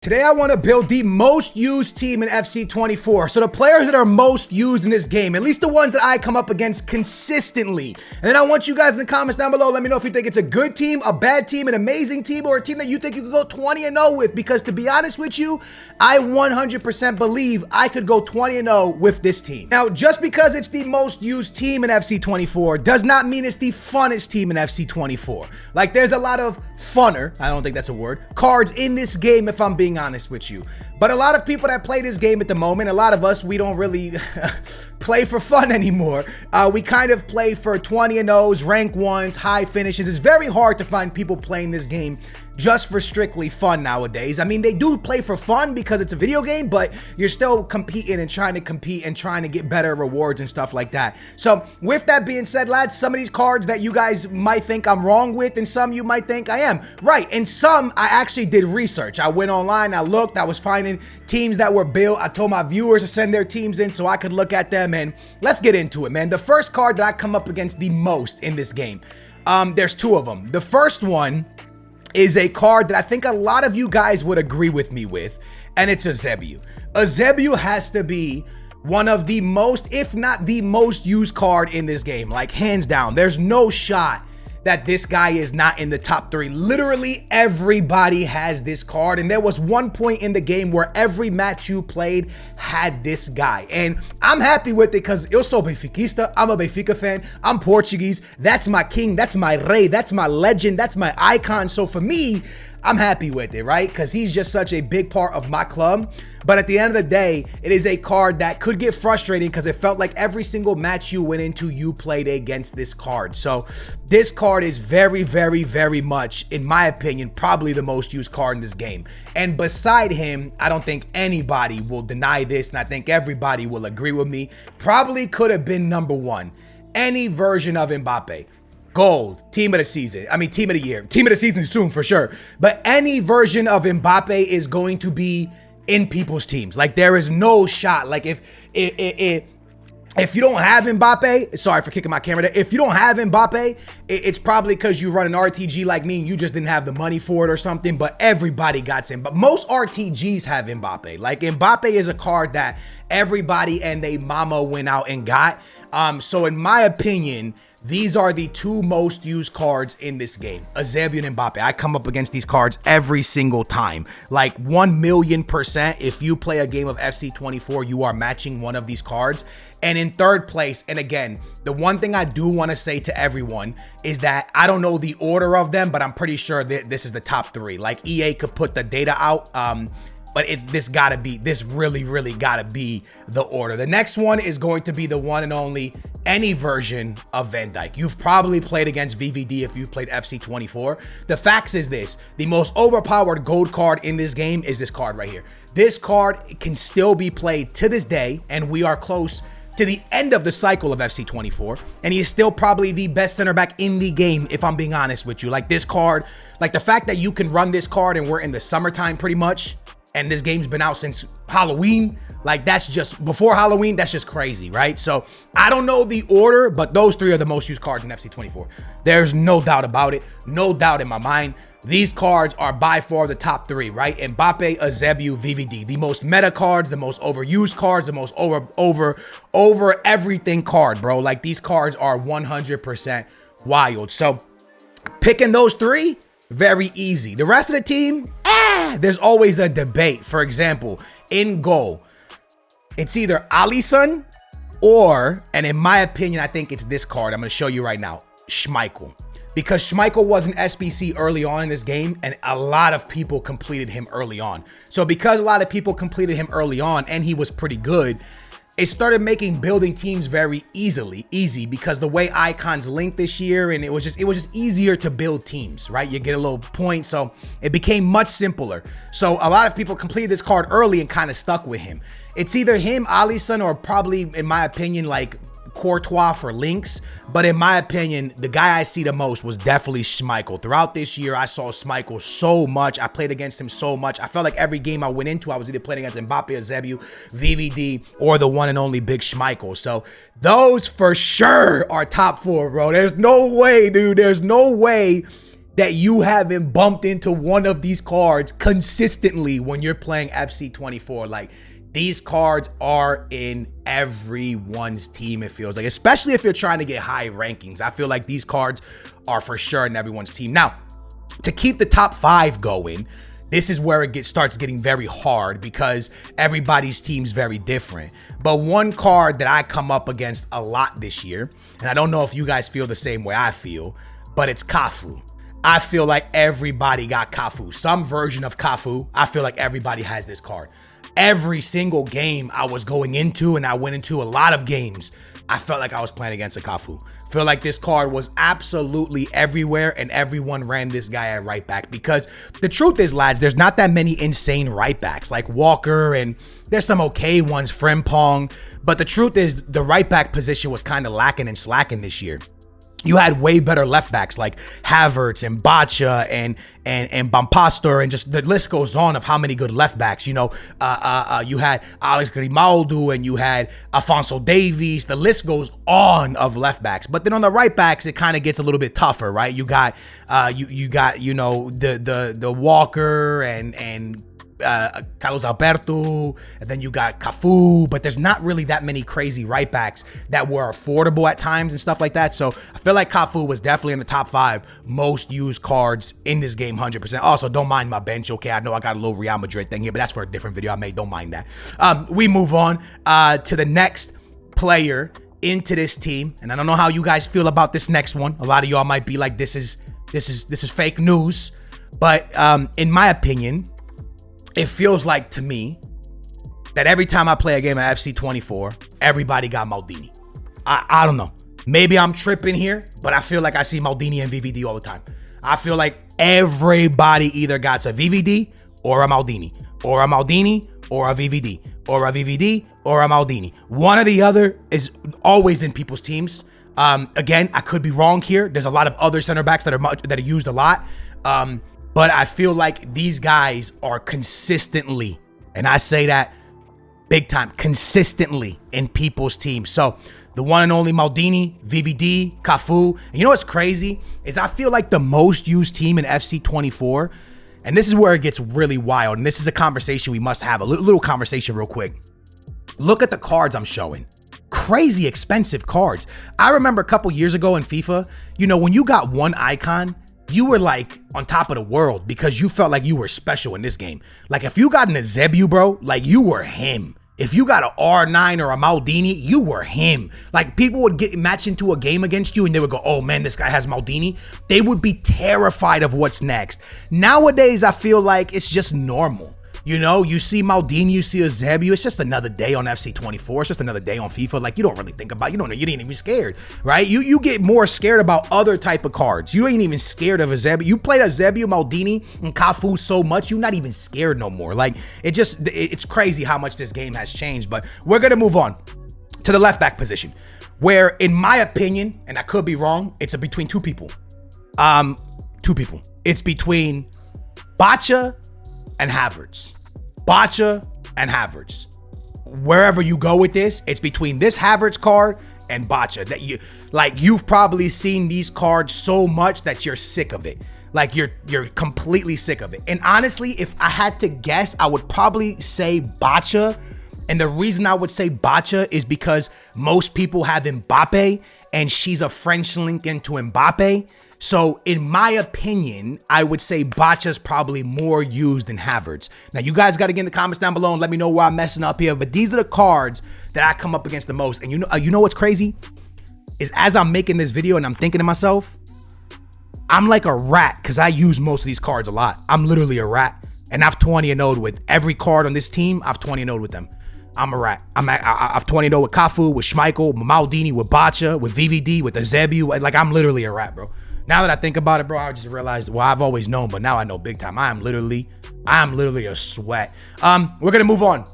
Today I want to build the most used team in FC24. So the players that are most used in this game, at least the ones that I come up against consistently. And then I want you guys in the comments down below, let me know if you think it's a good team, a bad team, an amazing team, or a team that you think you could go 20-0 with. Because to be honest with you, I 100% believe I could go 20-0 with this team. Now, just because it's the most used team in FC24 does not mean it's the funnest team in FC24. Like, there's a lot of funner, I don't think that's a word, cards in this game if I'm being honest with you. But a lot of people that play this game at the moment, a lot of us, we don't really play for fun anymore. We kind of play for 20-0s, rank 1s, high finishes. It's very hard to find people playing this game just for strictly fun nowadays. I mean, they do play for fun because it's a video game, but you're still competing and trying to compete and trying to get better rewards and stuff like that. So with that being said, lads, some of these cards that you guys might think I'm wrong with and some you might think I am. Right, and some I actually did research. I went online, I looked, I was finding teams that were built. I told my viewers to send their teams in so I could look at them, and let's get into it, man. The first card that I come up against the most in this game, there's two of them. The first one is a card that I think a lot of you guys would agree with me with, and it's Eusebio. Eusebio has to be one of the most, if not the most used card in this game, like hands down. There's no shot that this guy is not in the top 3. Literally everybody has this card, and there was one point in the game where every match you played had this guy, and I'm happy with it because eu sou Benfiquista. I'm a Benfica fan. I'm Portuguese. That's my king. That's my rei. That's my legend. That's my icon. So for me, I'm happy with it, right? Because he's just such a big part of my club. But at the end of the day, it is a card that could get frustrating because it felt like every single match you went into, you played against this card. So this card is very, very, very much, in my opinion, probably the most used card in this game. And beside him, I don't think anybody will deny this, and I think everybody will agree with me. Probably could have been number 1. Any version of Mbappe. Gold, team of the season. I mean, team of the year. Team of the season soon for sure. But any version of Mbappe is going to be in people's teams. Like, there is no shot. Like, if you don't have Mbappe, sorry for kicking my camera there. If you don't have Mbappe, it's probably because you run an RTG like me and you just didn't have the money for it or something, but everybody got him. But most RTGs have Mbappe. Like, Mbappe is a card that everybody and they mama went out and got. So in my opinion, these are the two most used cards in this game, Eusebio and Mbappe. I come up against these cards every single time. Like 1,000,000%, if you play a game of FC24, you are matching one of these cards. And in third place, and again, the one thing I do want to say to everyone is that I don't know the order of them, but I'm pretty sure that this is the top 3. Like, EA could put the data out, but this really gotta be the order. The next one is going to be the one and only any version of Van Dijk. You've probably played against VVD if you've played FC24. The facts is this: the most overpowered gold card in this game is this card right here. This card can still be played to this day, and we are close to the end of the cycle of FC24, and he is still probably the best center back in the game, if I'm being honest with you. Like, this card, like the fact that you can run this card and we're in the summertime pretty much, and this game's been out since Halloween, like, that's just, before Halloween, that's just crazy, right? So I don't know the order, but those 3 are the most used cards in FC24. There's no doubt about it. No doubt in my mind. These cards are by far the top 3, right? Mbappe, Eusebio, VVD. The most meta cards, the most overused cards, the most over everything card, bro. Like, these cards are 100% wild. So picking those 3, very easy. The rest of the team, there's always a debate. For example, in goal, it's either Alisson or, and in my opinion, I think it's this card I'm going to show you right now, Schmeichel. Because Schmeichel was an SBC early on in this game, and a lot of people completed him early on. So because a lot of people completed him early on and he was pretty good, it started making building teams very easy because the way icons linked this year, and it was just easier to build teams, right? You get a little point, so it became much simpler. So a lot of people completed this card early and kind of stuck with him. It's either him, Alisson, or probably, in my opinion, like Courtois for links. But in my opinion, the guy I see the most was definitely Schmeichel. Throughout this year, I saw Schmeichel so much. I played against him so much. I felt like every game I went into, I was either playing against Mbappe, Eusebio, VVD, or the one and only big Schmeichel. So those for sure are top 4, bro. There's no way, dude. There's no way that you haven't bumped into one of these cards consistently when you're playing FC24. Like, these cards are in everyone's team, it feels like, especially if you're trying to get high rankings. I feel like these cards are for sure in everyone's team. Now, to keep the top 5 going, this is where it starts getting very hard because everybody's team's very different. But one card that I come up against a lot this year, and I don't know if you guys feel the same way I feel, but it's Cafu. I feel like everybody got Cafu. Some version of Cafu. I feel like everybody has this card. Every single game I was going into, and I went into a lot of games, I felt like I was playing against a Cafu. Feel like this card was absolutely everywhere, and everyone ran this guy at right back because the truth is, lads, there's not that many insane right backs like Walker, and there's some okay ones, Frimpong, but the truth is the right back position was kind of lacking and slacking this year. You had way better left backs like Havertz and Bacha and Bampastor, and just the list goes on of how many good left backs. You know, you had Alex Grimaldo and you had Alphonso Davies. The list goes on of left backs. But then on the right backs, it kind of gets a little bit tougher, right? You got you know, the Walker and Carlos Alberto, and then you got Cafu, but there's not really that many crazy right backs that were affordable at times and stuff like that. So I feel like Cafu was definitely in the top 5 most used cards in this game, 100%. Also, don't mind my bench, okay? I know I got a little Real Madrid thing here, but that's for a different video I made. Don't mind that. We move on to the next player into this team, and I don't know how you guys feel about this next one. A lot of y'all might be like, this is fake news, but in my opinion, it feels like to me that every time I play a game of FC24, everybody got Maldini. I don't know. Maybe I'm tripping here, but I feel like I see Maldini and VVD all the time. I feel like everybody either got a VVD or a Maldini, or a Maldini or a VVD, or a VVD or a Maldini. One or the other is always in people's teams. Again, I could be wrong here. There's a lot of other center backs that are used a lot. But I feel like these guys are consistently, and I say that big time, consistently in people's teams. So the one and only Maldini, VVD, Cafu. And you know what's crazy is I feel like the most used team in FC24, and this is where it gets really wild, and this is a conversation we must have, a little conversation real quick. Look at the cards I'm showing. Crazy expensive cards. I remember a couple years ago in FIFA, you know, when you got one icon, you were like on top of the world because you felt like you were special in this game. Like if you got an Eusebio, bro, like you were him. If you got an R9 or a Maldini, you were him. Like people would get match into a game against you and they would go, oh man, this guy has Maldini. They would be terrified of what's next. Nowadays, I feel like it's just normal. You know, you see Maldini, you see Eusebio, it's just another day on FC24. It's just another day on FIFA. Like, you don't really think about, you ain't even scared, right? You get more scared about other type of cards. You ain't even scared of Eusebio. You played Eusebio, Maldini, and Cafu so much, you're not even scared no more. Like, it's crazy how much this game has changed. But we're going to move on to the left back position, where, in my opinion, and I could be wrong, it's between two people. It's between Bacha and Havertz. Bacha and Havertz. Wherever you go with this, it's between this Havertz card and Bacha. That you've probably seen these cards so much that you're sick of it. Like you're completely sick of it. And honestly, if I had to guess, I would probably say Bacha. And the reason I would say Bacha is because most people have Mbappe and she's a French link into Mbappe. So in my opinion, I would say Bacha's probably more used than Havertz. Now you guys got to get in the comments down below and let me know where I'm messing up here. But these are the cards that I come up against the most. And you know what's crazy? Is as I'm making this video and I'm thinking to myself, I'm like a rat because I use most of these cards a lot. I'm literally a rat. And I've 20-0'd with every card on this team. I've 20-0'd with them. I'm a rat. I've 20-0 with Cafu, with Schmeichel, with Maldini, with Bacha, with VVD, with Eusebio. Like, I'm literally a rat, bro. Now that I think about it, bro, I just realized, well, I've always known, but now I know big time. I'm literally a sweat. We're going to move on.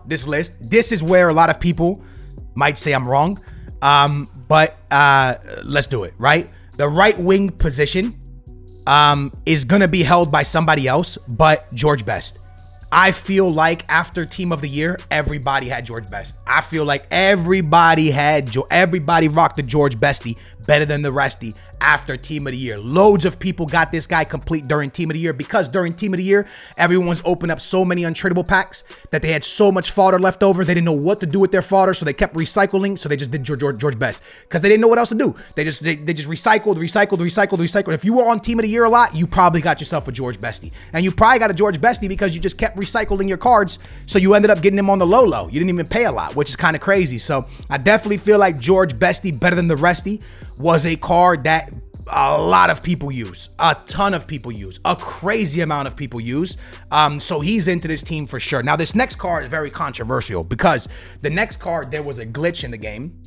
This list. This is where a lot of people might say I'm wrong. But let's do it, right? The right wing position is going to be held by somebody else but George Best. I feel like after Team of the Year, everybody had George Best. I feel like everybody rocked the George Bestie better than the resty after Team of the Year. Loads of people got this guy complete during Team of the Year because during Team of the Year, everyone's opened up so many untradeable packs that they had so much fodder left over. They didn't know what to do with their fodder, so they kept recycling. So they just did George Best because they didn't know what else to do. They just recycled. If you were on Team of the Year a lot, you probably got yourself a George Bestie, and you probably got a George Bestie because you just kept recycling your cards. So you ended up getting him on the low. You didn't even pay a lot, which is kind of crazy. So I definitely feel like George Bestie better than the resty was a card that a lot of people use, a ton of people use, a crazy amount of people use. So he's into this team for sure. Now, this next card is very controversial because the next card, there was a glitch in the game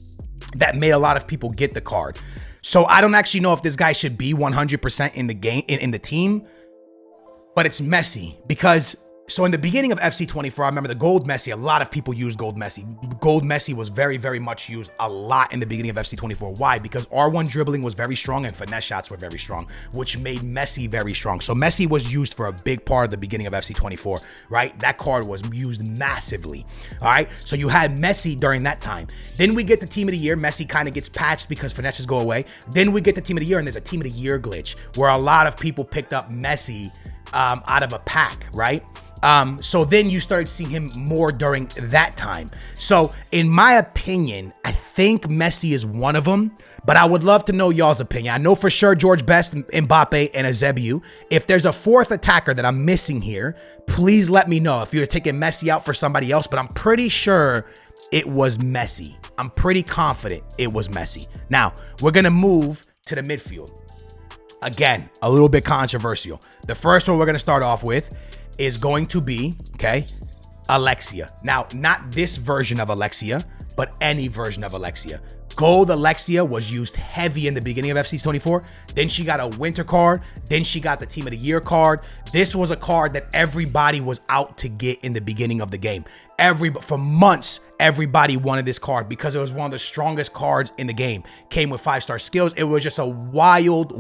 that made a lot of people get the card. So I don't actually know if this guy should be 100% in the game, in the team, but it's Messi because so in the beginning of FC24, I remember the Gold Messi, a lot of people used Gold Messi. Gold Messi was very, very much used a lot in the beginning of FC24. Why? Because R1 dribbling was very strong and finesse shots were very strong, which made Messi very strong. So Messi was used for a big part of the beginning of FC24, right? That card was used massively, all right? So you had Messi during that time. Then we get to Team of the Year. Messi kind of gets patched because finesses go away. Then we get to Team of the Year and there's a Team of the Year glitch where a lot of people picked up Messi out of a pack, right? So then you started seeing him more during that time. So in my opinion, I think Messi is one of them, but I would love to know y'all's opinion. I know for sure George Best, Mbappe, and Eusebio. If there's a fourth attacker that I'm missing here, please let me know if you're taking Messi out for somebody else, but I'm pretty sure it was Messi. I'm pretty confident it was Messi. Now, we're going to move to the midfield. Again, a little bit controversial. The first one we're going to start off with is going to be, okay, Alexia. Now, not this version of Alexia, but any version of Alexia. Gold Alexia was used heavy in the beginning of FC24. Then she got a winter card. Then she got the Team of the Year card. This was a card that everybody was out to get in the beginning of the game. For months, everybody wanted this card because it was one of the strongest cards in the game. Came with 5-star skills. It was just a wild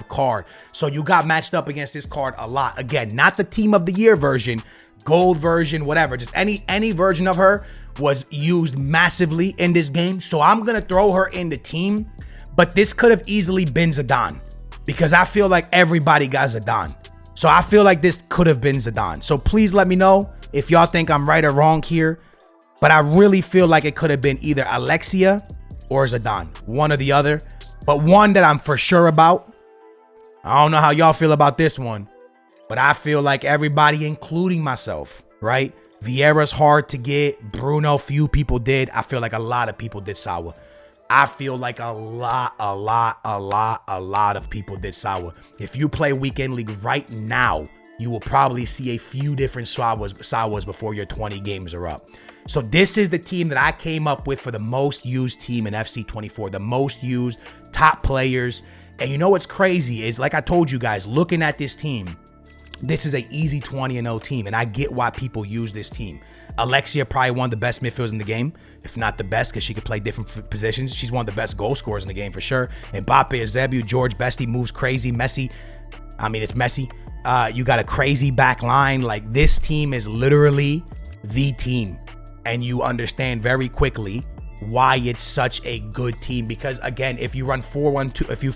card. So you got matched up against this card a lot. Again, not the Team of the Year version, gold version, whatever. Just any version of her was used massively in this game. So I'm going to throw her in the team, but this could have easily been Zidane because I feel like everybody got Zidane. So I feel like this could have been Zidane. So please let me know if y'all think I'm right or wrong here, but I really feel like it could have been either Alexia or Zidane, one or the other, but one that I'm for sure about. I don't know how y'all feel about this one, but I feel like everybody, including myself, right? Vieira's hard to get. Bruno, few people did. I feel like a lot of people did Sawa. I feel like a lot of people did Sawa. If you play Weekend League right now, you will probably see a few different Sawas before your 20 games are up. So this is the team that I came up with for the most used team in FC24, the most used top players. And you know what's crazy is, like I told you guys, looking at this team, this is an easy 20-0 team, and I get why people use this team. Alexia, probably one of the best midfielders in the game, if not the best, because she could play different positions. She's one of the best goal scorers in the game for sure. Mbappe, Eusebio, George Bestie moves crazy. Messi, I mean, it's Messi. You got a crazy back line. Like, this team is literally the team, and you understand very quickly why it's such a good team. Because again, if you run 4-1-2, if you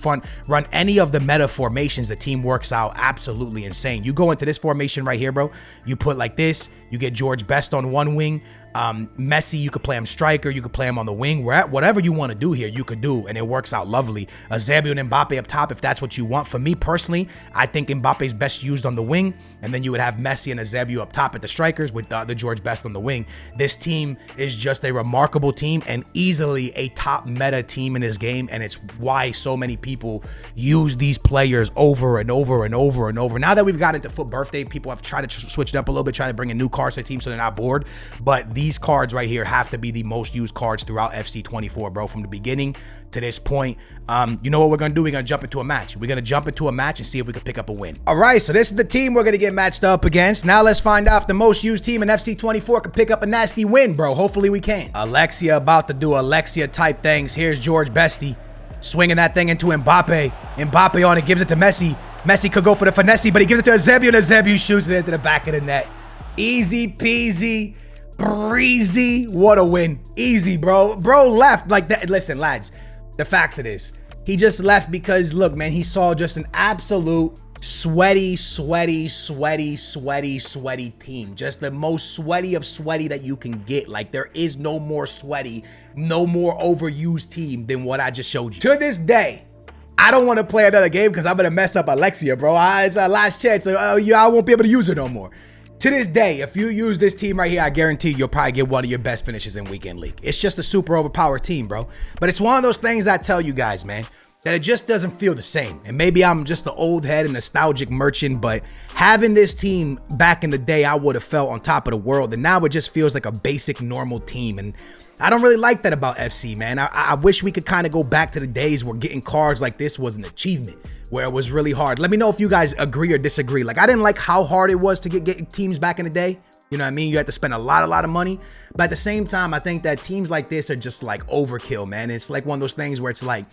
run any of the meta formations, the team works out absolutely insane. You go into this formation right here, bro, you put like this, you get George Best on one wing, Messi, you could play him striker, you could play him on the wing, whatever you want to do here, you could do, and it works out lovely. Eusebio and Mbappe up top, if that's what you want. For me personally, I think Mbappe's best used on the wing, and then you would have Messi and Eusebio up top at the strikers with the George Best on the wing. This team is just a remarkable team and easily a top meta team in this game, and it's why so many people use these players over and over and over and over. Now that we've got into Foot Birthday, people have tried to switch it up a little bit, try to bring in new cards to the team so they're not bored, but these cards right here have to be the most used cards throughout FC24, bro, from the beginning to this point. You know what we're gonna do? We're gonna jump into a match. We're gonna jump into a match and see if we can pick up a win. All right, so this is the team we're gonna get matched up against. Now let's find out if the most used team in FC24 can pick up a nasty win, bro. Hopefully we can. Alexia about to do Alexia type things. Here's George Bestie swinging that thing into Mbappe. Mbappe on it, gives it to Messi. Messi could go for the finesse, but he gives it to Eusebio, and Eusebio shoots it into the back of the net. Easy peasy, breezy. What a win. Easy, bro. Bro left like that. Listen, lads, the facts of this. He just left because, look, man, he saw just an absolute sweaty team. Just the most sweaty of sweaty that you can get. Like, there is no more sweaty, no more overused team than what I just showed you. To this day, I don't want to play another game because I'm going to mess up Alexia, bro. It's our last chance. I won't be able to use her no more. To this day, if you use this team right here, I guarantee you'll probably get one of your best finishes in Weekend League. It's just a super overpowered team, bro. But it's one of those things I tell you guys, man, that it just doesn't feel the same. And maybe I'm just the old head and nostalgic merchant, but having this team back in the day, I would have felt on top of the world. And now it just feels like a basic, normal team. And I don't really like that about FC, man. I wish we could kind of go back to the days where getting cards like this was an achievement, where it was really hard. Let me know if you guys agree or disagree. Like, I didn't like how hard it was to get teams back in the day. You know what I mean? You had to spend a lot of money. But at the same time, I think that teams like this are just like overkill, man. It's like one of those things where it's like,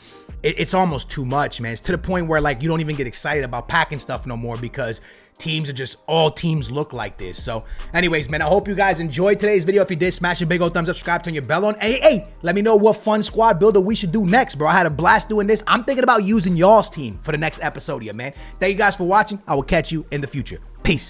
it's almost too much, man. It's to the point where like you don't even get excited about packing stuff no more because teams are just, all teams look like this. So anyways, man, I hope you guys enjoyed today's video. If you did, smash a big old thumbs up, subscribe, turn your bell on. Hey, let me know what fun squad builder we should do next, bro. I had a blast doing this. I'm thinking about using y'all's team for the next episode here, man. Thank you guys for watching. I will catch you in the future. Peace.